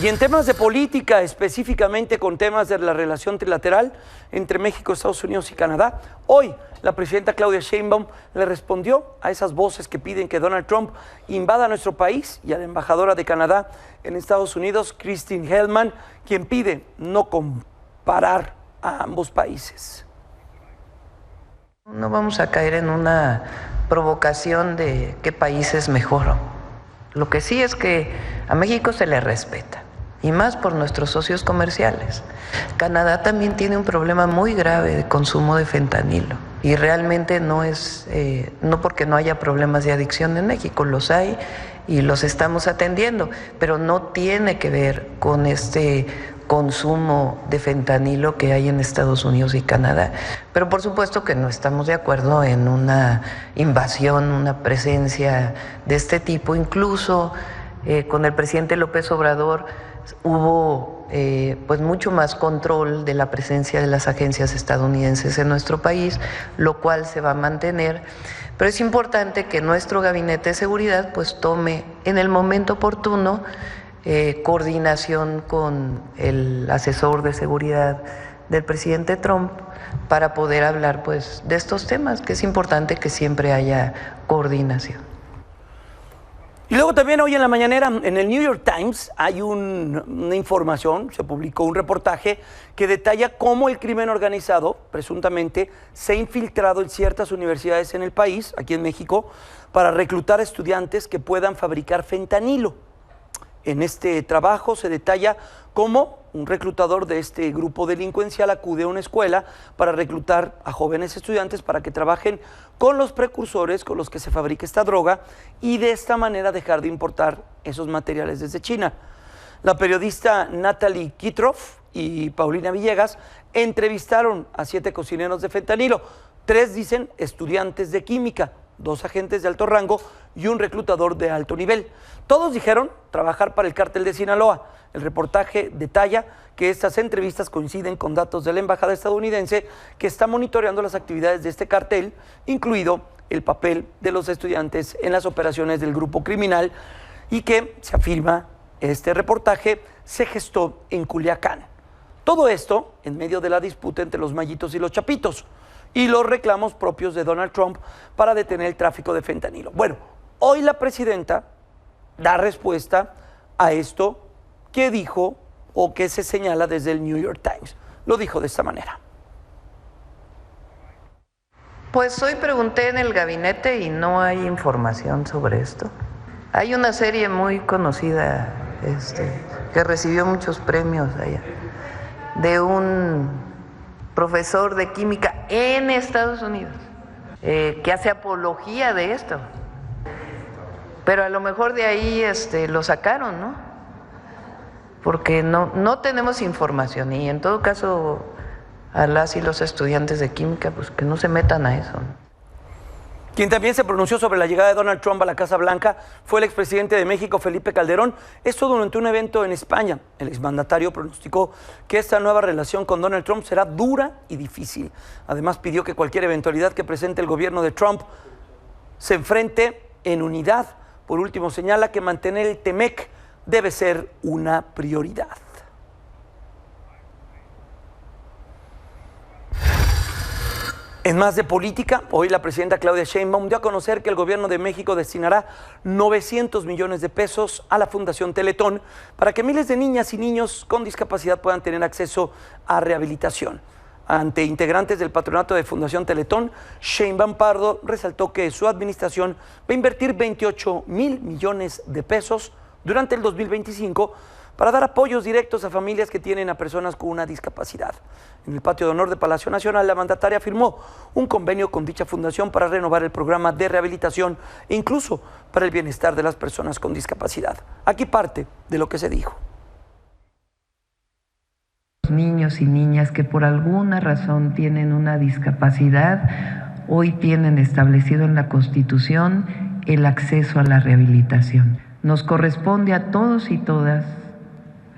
Y en temas de política, específicamente con temas de la relación trilateral entre México, Estados Unidos y Canadá, hoy la presidenta Claudia Sheinbaum le respondió a esas voces que piden que Donald Trump invada nuestro país y a la embajadora de Canadá en Estados Unidos, Christine Hellman, quien pide no comparar a ambos países. No vamos a caer en una provocación de qué país es mejor. Lo que sí es que a México se le respeta, y más por nuestros socios comerciales. Canadá también tiene un problema muy grave de consumo de fentanilo, y realmente no es, no porque no haya problemas de adicción en México, los hay y los estamos atendiendo, pero no tiene que ver con este consumo de fentanilo que hay en Estados Unidos y Canadá. Pero por supuesto que no estamos de acuerdo en una invasión, una presencia de este tipo. Incluso con el presidente López Obrador hubo pues mucho más control de la presencia de las agencias estadounidenses en nuestro país, lo cual se va a mantener. Pero es importante que nuestro gabinete de seguridad pues tome en el momento oportuno coordinación con el asesor de seguridad del presidente Trump para poder hablar pues de estos temas, que es importante que siempre haya coordinación. Y luego también hoy en la mañanera en el New York Times hay una información, se publicó un reportaje que detalla cómo el crimen organizado presuntamente se ha infiltrado en ciertas universidades en el país, aquí en México, para reclutar estudiantes que puedan fabricar fentanilo. En este trabajo se detalla cómo un reclutador de este grupo delincuencial acude a una escuela para reclutar a jóvenes estudiantes para que trabajen con los precursores con los que se fabrica esta droga y de esta manera dejar de importar esos materiales desde China. La periodista Natalie Kitroff y Paulina Villegas entrevistaron a 7 cocineros de fentanilo. 3 dicen estudiantes de química, 2 agentes de alto rango y un reclutador de alto nivel. Todos dijeron trabajar para el cártel de Sinaloa. El reportaje detalla que estas entrevistas coinciden con datos de la embajada estadounidense que está monitoreando las actividades de este cártel, incluido el papel de los estudiantes en las operaciones del grupo criminal, y que, se afirma este reportaje, se gestó en Culiacán. Todo esto en medio de la disputa entre los Mayitos y los Chapitos y los reclamos propios de Donald Trump para detener el tráfico de fentanilo. Bueno, hoy la presidenta da respuesta a esto que dijo o que se señala desde el New York Times. Lo dijo de esta manera. Pues hoy pregunté en el gabinete y no hay información sobre esto. Hay una serie muy conocida que recibió muchos premios allá, de un profesor de química en Estados Unidos, que hace apología de esto. Pero a lo mejor de ahí lo sacaron, ¿no? Porque no tenemos información, y en todo caso a las y los estudiantes de química pues que no se metan a eso, ¿no? Quien también se pronunció sobre la llegada de Donald Trump a la Casa Blanca fue el expresidente de México, Felipe Calderón. Esto durante un evento en España. El exmandatario pronosticó que esta nueva relación con Donald Trump será dura y difícil. Además, pidió que cualquier eventualidad que presente el gobierno de Trump se enfrente en unidad. Por último, señala que mantener el TEMEC debe ser una prioridad. En más de política, hoy la presidenta Claudia Sheinbaum dio a conocer que el gobierno de México destinará 900 millones de pesos a la Fundación Teletón para que miles de niñas y niños con discapacidad puedan tener acceso a rehabilitación. Ante integrantes del patronato de Fundación Teletón, Sheinbaum Pardo resaltó que su administración va a invertir 28,000 millones de pesos durante el 2025 para dar apoyos directos a familias que tienen a personas con una discapacidad. En el patio de honor de Palacio Nacional, la mandataria firmó un convenio con dicha fundación para renovar el programa de rehabilitación e incluso para el bienestar de las personas con discapacidad. Aquí parte de lo que se dijo. Niños y niñas que por alguna razón tienen una discapacidad, hoy tienen establecido en la Constitución el acceso a la rehabilitación. Nos corresponde a todos y todas,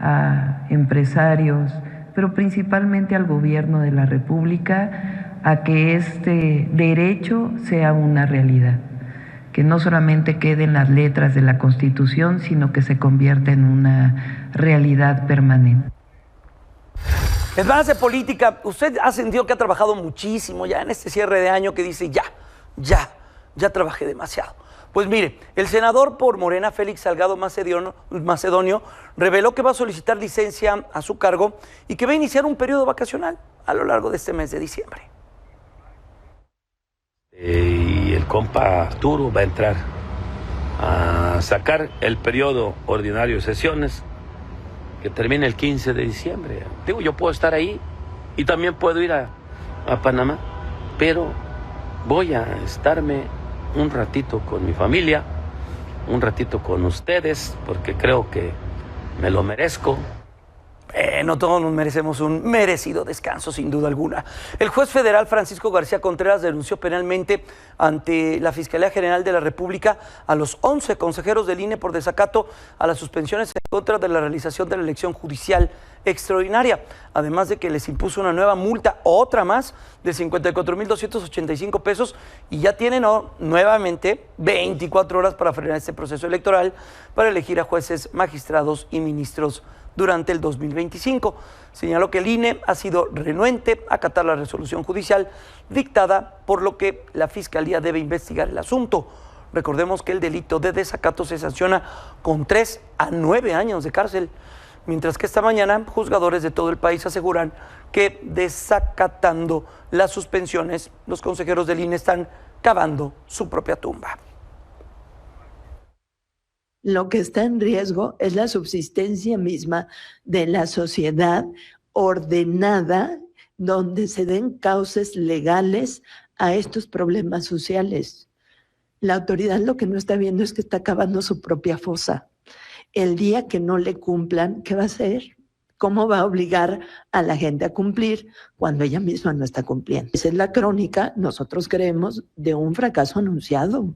a empresarios, pero principalmente al gobierno de la República, a que este derecho sea una realidad, que no solamente quede en las letras de la Constitución, sino que se convierta en una realidad permanente. En más de política, usted ha sentido que ha trabajado muchísimo ya en este cierre de año, que dice ya trabajé demasiado. Pues mire, el senador por Morena, Félix Salgado Macedonio, reveló que va a solicitar licencia a su cargo y que va a iniciar un periodo vacacional a lo largo de este mes de diciembre. Y el compa Arturo va a entrar a sacar el periodo ordinario de sesiones que termina el 15 de diciembre. Digo, yo puedo estar ahí y también puedo ir a Panamá, pero voy a estarme un ratito con mi familia, un ratito con ustedes, porque creo que me lo merezco. No todos nos merecemos un merecido descanso, sin duda alguna. El juez federal Francisco García Contreras denunció penalmente ante la Fiscalía General de la República a los 11 consejeros del INE por desacato a las suspensiones en contra de la realización de la elección judicial extraordinaria, además de que les impuso una nueva multa, otra más, de 54,285 pesos, y ya tienen nuevamente 24 horas para frenar este proceso electoral para elegir a jueces, magistrados y ministros durante el 2025. Señaló que el INE ha sido renuente a acatar la resolución judicial dictada, por lo que la Fiscalía debe investigar el asunto. Recordemos que el delito de desacato se sanciona con 3 a 9 años de cárcel, mientras que esta mañana juzgadores de todo el país aseguran que desacatando las suspensiones, los consejeros del INE están cavando su propia tumba. Lo que está en riesgo es la subsistencia misma de la sociedad ordenada, donde se den cauces legales a estos problemas sociales. La autoridad lo que no está viendo es que está cavando su propia fosa. El día que no le cumplan, ¿qué va a hacer? ¿Cómo va a obligar a la gente a cumplir cuando ella misma no está cumpliendo? Esa es la crónica, nosotros creemos, de un fracaso anunciado.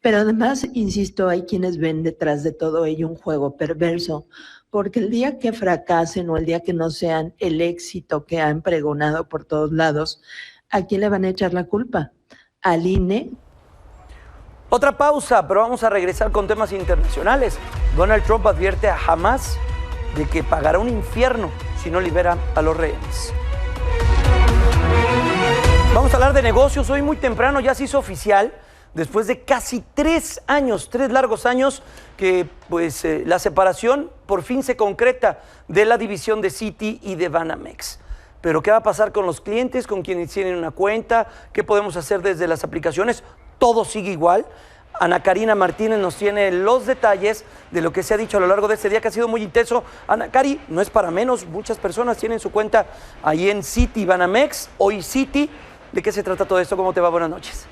Pero además, insisto, hay quienes ven detrás de todo ello un juego perverso, porque el día que fracasen o el día que no sean el éxito que han pregonado por todos lados, ¿a quién le van a echar la culpa? ¿Al INE? Otra pausa, pero vamos a regresar con temas internacionales. Donald Trump advierte a Hamas de que pagará un infierno si no libera a los rehenes. Vamos a hablar de negocios. Hoy muy temprano ya se hizo oficial, después de casi 3 largos años, que pues la separación por fin se concreta de la división de Citi y de Banamex. Pero ¿qué va a pasar con los clientes, con quienes tienen una cuenta? ¿Qué podemos hacer desde las aplicaciones? ¿Todo sigue igual? Ana Karina Martínez nos tiene los detalles de lo que se ha dicho a lo largo de este día, que ha sido muy intenso. Ana Cari, no es para menos, muchas personas tienen su cuenta ahí en Citi, Banamex, hoy Citi. ¿De qué se trata todo esto? ¿Cómo te va? Buenas noches.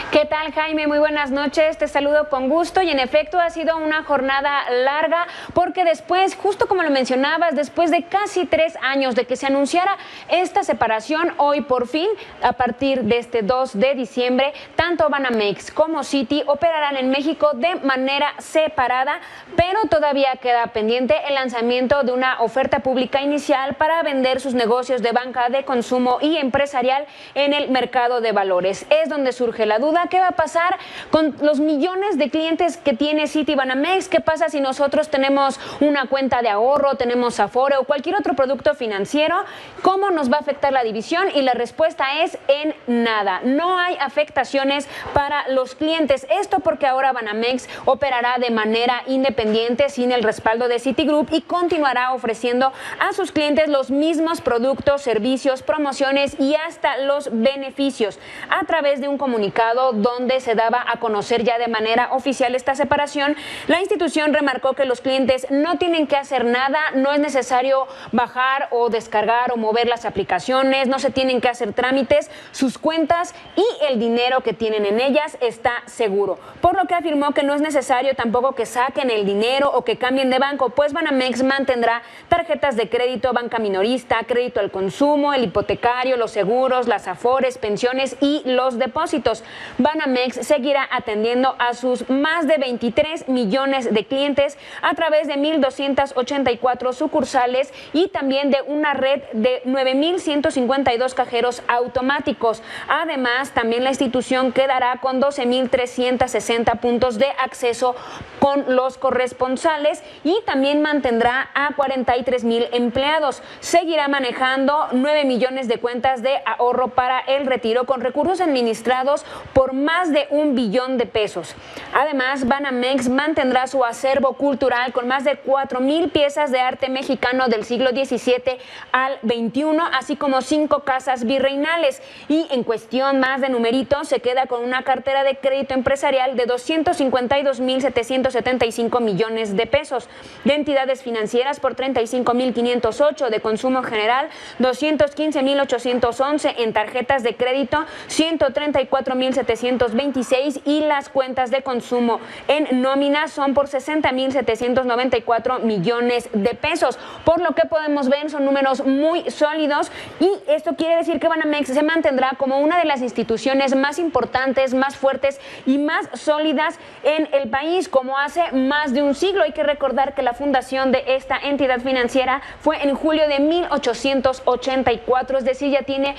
¿Qué tal, Jaime? Muy buenas noches, te saludo con gusto y en efecto ha sido una jornada larga porque después, justo como lo mencionabas, después de casi 3 años de que se anunciara esta separación, hoy por fin, a partir de este 2 de diciembre, tanto Banamex como Citi operarán en México de manera separada, pero todavía queda pendiente el lanzamiento de una oferta pública inicial para vender sus negocios de banca de consumo y empresarial en el mercado de valores. Es donde surge la duda, ¿qué va a pasar con los millones de clientes que tiene Citi Banamex? ¿Qué pasa si nosotros tenemos una cuenta de ahorro, tenemos Afore o cualquier otro producto financiero? ¿Cómo nos va a afectar la división? Y la respuesta es en nada. No hay afectaciones para los clientes. Esto porque ahora Banamex operará de manera independiente sin el respaldo de Citigroup y continuará ofreciendo a sus clientes los mismos productos, servicios, promociones y hasta los beneficios. A través de un comunicado, comunicado donde se daba a conocer ya de manera oficial esta separación, la institución remarcó que los clientes no tienen que hacer nada, no es necesario bajar o descargar o mover las aplicaciones, no se tienen que hacer trámites, sus cuentas y el dinero que tienen en ellas está seguro. Por lo que afirmó que no es necesario tampoco que saquen el dinero o que cambien de banco, pues Banamex mantendrá tarjetas de crédito, banca minorista, crédito al consumo, el hipotecario, los seguros, las afores, pensiones y los depósitos. Banamex seguirá atendiendo a sus más de 23 millones de clientes a través de 1,284 sucursales y también de una red de 9,152 cajeros automáticos. Además, también la institución quedará con 12,360 puntos de acceso con los corresponsales y también mantendrá a 43,000 empleados. Seguirá manejando 9 millones de cuentas de ahorro para el retiro con recursos administrados por más de 1 billón de pesos. Además, Banamex mantendrá su acervo cultural con más de 4,000 piezas de arte mexicano del siglo XVII al XXI, así como 5 casas virreinales. Y en cuestión más de numeritos, se queda con una cartera de crédito empresarial de 252,775 millones de pesos, de entidades financieras por 35,508, de consumo general 215,811, en tarjetas de crédito 134,726 y las cuentas de consumo en nómina son por 60,794 millones de pesos. Por lo que podemos ver, son números muy sólidos y esto quiere decir que Banamex se mantendrá como una de las instituciones más importantes, más fuertes y más sólidas en el país, como hace más de un siglo. Hay que recordar que la fundación de esta entidad financiera fue en julio de 1884, es decir, ya tiene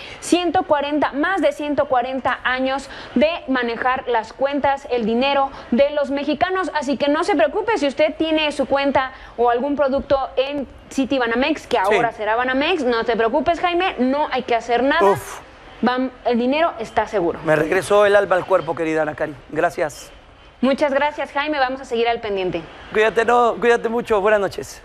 más de 140 años de manejar las cuentas, el dinero de los mexicanos. Así que no se preocupe si usted tiene su cuenta o algún producto en Citibanamex, que ahora será Banamex, no te preocupes, Jaime, no hay que hacer nada. El dinero está seguro. Me regresó el alma al cuerpo, querida Ana Cari. Gracias. Muchas gracias, Jaime. Vamos a seguir al pendiente. Cuídate mucho. Buenas noches.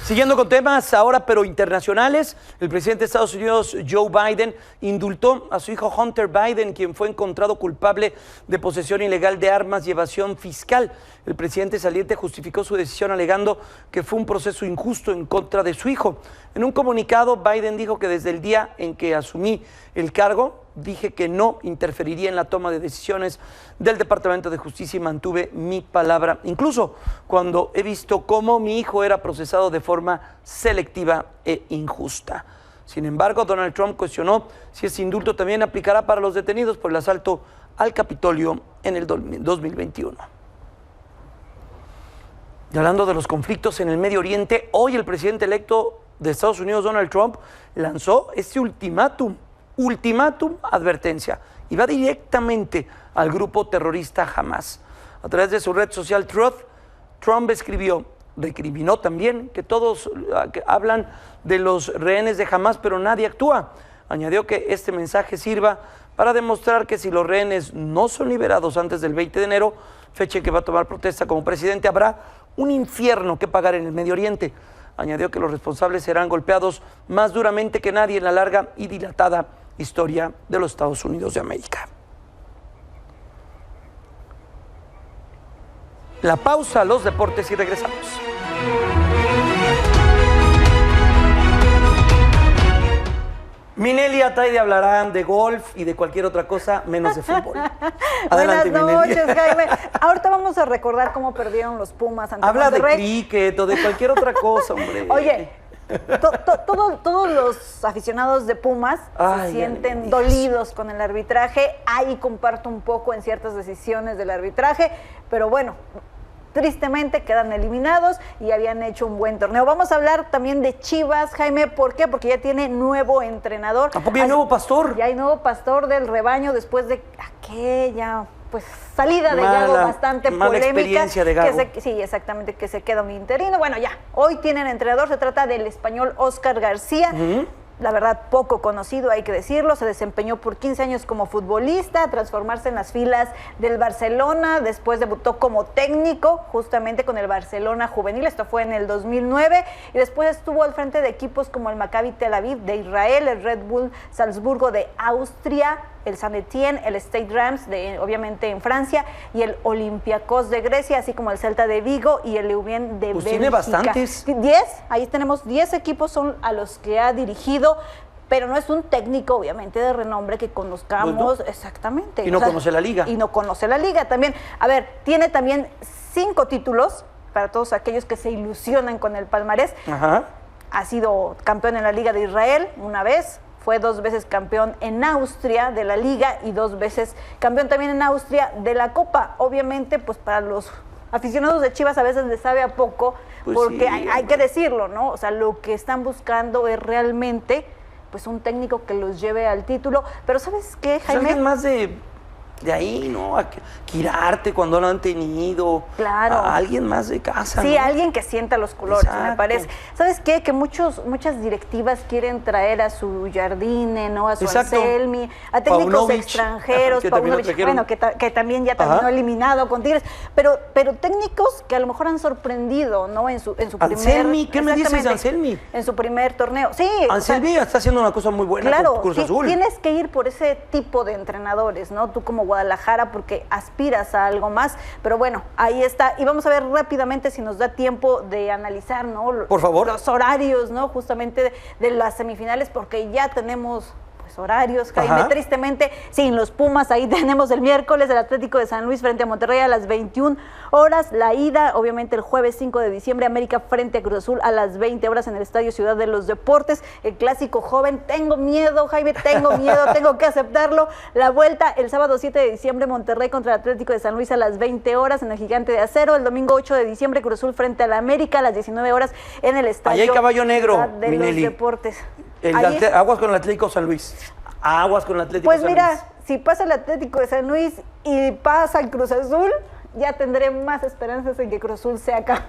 Siguiendo con temas ahora, pero internacionales, el presidente de Estados Unidos, Joe Biden, indultó a su hijo Hunter Biden, quien fue encontrado culpable de posesión ilegal de armas y evasión fiscal. El presidente saliente justificó su decisión alegando que fue un proceso injusto en contra de su hijo. En un comunicado, Biden dijo que desde el día en que asumí el cargo, dije que no interferiría en la toma de decisiones del Departamento de Justicia y mantuve mi palabra, incluso cuando he visto cómo mi hijo era procesado de forma selectiva e injusta. Sin embargo, Donald Trump cuestionó si ese indulto también aplicará para los detenidos por el asalto al Capitolio en el 2021. Y hablando de los conflictos en el Medio Oriente, hoy el presidente electo de Estados Unidos, Donald Trump, lanzó este ultimátum, advertencia, y va directamente al grupo terrorista Hamas. A través de su red social Truth, Trump recriminó también que todos hablan de los rehenes de Hamas, pero nadie actúa. Añadió que este mensaje sirva para demostrar que si los rehenes no son liberados antes del 20 de enero, fecha en que va a tomar protesta como presidente, habrá un infierno que pagar en el Medio Oriente. Añadió que los responsables serán golpeados más duramente que nadie en la larga y dilatada historia de los Estados Unidos de América. La pausa, los deportes y regresamos. Minelli y Ataide hablarán de golf y de cualquier otra cosa menos de fútbol. Adelante, Buenas noches, Minelli. Jaime. Ahorita vamos a recordar cómo perdieron los Pumas ante Habla de Monterrey. cricket o de cualquier otra cosa, hombre. Oye, todos los aficionados de Pumas se sienten dolidos con el arbitraje. Ahí comparto un poco en ciertas decisiones del arbitraje, pero bueno, tristemente quedan eliminados y habían hecho un buen torneo. Vamos a hablar también de Chivas, Jaime. ¿Por qué? Porque ya tiene nuevo entrenador. ¿Tampoco hay nuevo pastor? Ya hay nuevo pastor del rebaño después de aquella salida de Gago bastante mala polémica. Experiencia de Gago. Sí, exactamente, que se queda un interino. Bueno, ya, hoy tienen entrenador, se trata del español Óscar García. la verdad, poco conocido, hay que decirlo. Se desempeñó por 15 años como futbolista, transformarse en las filas del Barcelona. Después debutó como técnico, justamente con el Barcelona Juvenil. Esto fue en el 2009. Y después estuvo al frente de equipos como el Maccabi Tel Aviv de Israel, el Red Bull Salzburgo de Austria, el Saint-Étienne, el Stade Reims, obviamente en Francia, y el Olympiacos de Grecia, así como el Celta de Vigo y el Leuven de Bélgica. Tiene bastantes. 10, ahí tenemos 10 equipos son a los que ha dirigido, pero no es un técnico, obviamente, de renombre que conozcamos. Pues exactamente. Y no conoce la liga. Y no conoce la liga también. A ver, tiene también 5 títulos para todos aquellos que se ilusionan con el palmarés. Ajá. Ha sido campeón en la Liga de Israel una vez, fue 2 veces campeón en Austria de la Liga y 2 veces campeón también en Austria de la Copa. Obviamente, pues para los aficionados de Chivas a veces les sabe a poco, pues porque sí, hay que decirlo, ¿no? O sea, lo que están buscando es realmente pues un técnico que los lleve al título. Pero ¿sabes qué, Jaime? Alguien más de ahí, ¿no? A Quirarte cuando lo han tenido. Claro. A alguien más de casa. Sí, ¿no? Alguien que sienta los colores, Exacto. Me parece. ¿Sabes qué? Que muchas directivas quieren traer a su Jardine, ¿no? A su Exacto. Anselmi, a técnicos Paunovic, extranjeros, que Paunovic, bueno, que también ya terminó eliminado con Tigres, pero técnicos que a lo mejor han sorprendido, ¿no? En su Anselmi, ¿qué me dices de Anselmi? En su primer torneo. Sí. Anselmi está haciendo una cosa muy buena claro, con Cruz Azul. Tienes que ir por ese tipo de entrenadores, ¿no? Tú como Guadalajara, porque aspiras a algo más, pero bueno, ahí está. Y vamos a ver rápidamente si nos da tiempo de analizar, ¿no? Por favor. Los horarios, ¿no? Justamente de las semifinales, porque ya tenemos horarios, Jaime. Ajá. Tristemente, sin los Pumas, ahí tenemos el miércoles el Atlético de San Luis frente a Monterrey a las 21 horas, la ida, obviamente el jueves 5 de diciembre, América frente a Cruz Azul a las 20 horas en el Estadio Ciudad de los Deportes, el clásico joven, tengo miedo, Jaime, tengo miedo, tengo que aceptarlo, la vuelta el sábado 7 de diciembre, Monterrey contra el Atlético de San Luis a las 20 horas en el Gigante de Acero, el domingo 8 de diciembre, Cruz Azul frente a la América a las 19 horas en el Estadio Allá hay caballo negro, Ciudad de Minelli. los Deportes. Aguas con el Atlético San Luis. Aguas con el Atlético Pues San mira, Luis. si pasa el Atlético de San Luis y pasa el Cruz Azul, ya tendré más esperanzas en que Cruz Azul sea acá.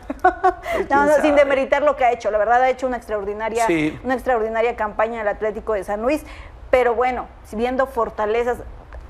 No, sin demeritar lo que ha hecho. La verdad ha hecho una extraordinaria campaña el Atlético de San Luis. Pero bueno, viendo fortalezas,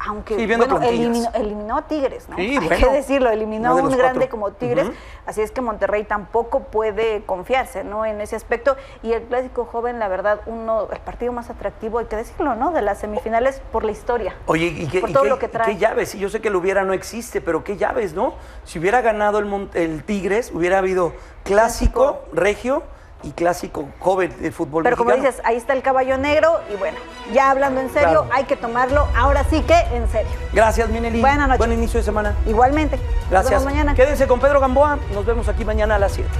aunque eliminó a Tigres, ¿no? Sí, hay que decirlo, eliminó a un grande como Tigres, así es que Monterrey tampoco puede confiarse, ¿no? En ese aspecto, y el clásico joven, la verdad, el partido más atractivo, hay que decirlo, ¿no? De las semifinales por la historia. Oye, ¿y por todo lo que trae. qué llaves? Yo sé que lo hubiera no existe, pero qué llaves, ¿no? Si hubiera ganado el Tigres, hubiera habido clásico regio y clásico joven de fútbol pero mexicano. Como dices, ahí está el caballo negro y bueno, ya hablando en serio, hay que tomarlo ahora sí que en serio. Gracias, Minelli. Buenas noches. Buen inicio de semana. Igualmente. Gracias. Nos vemos mañana. Quédense con Pedro Gamboa. Nos vemos aquí mañana a las 7.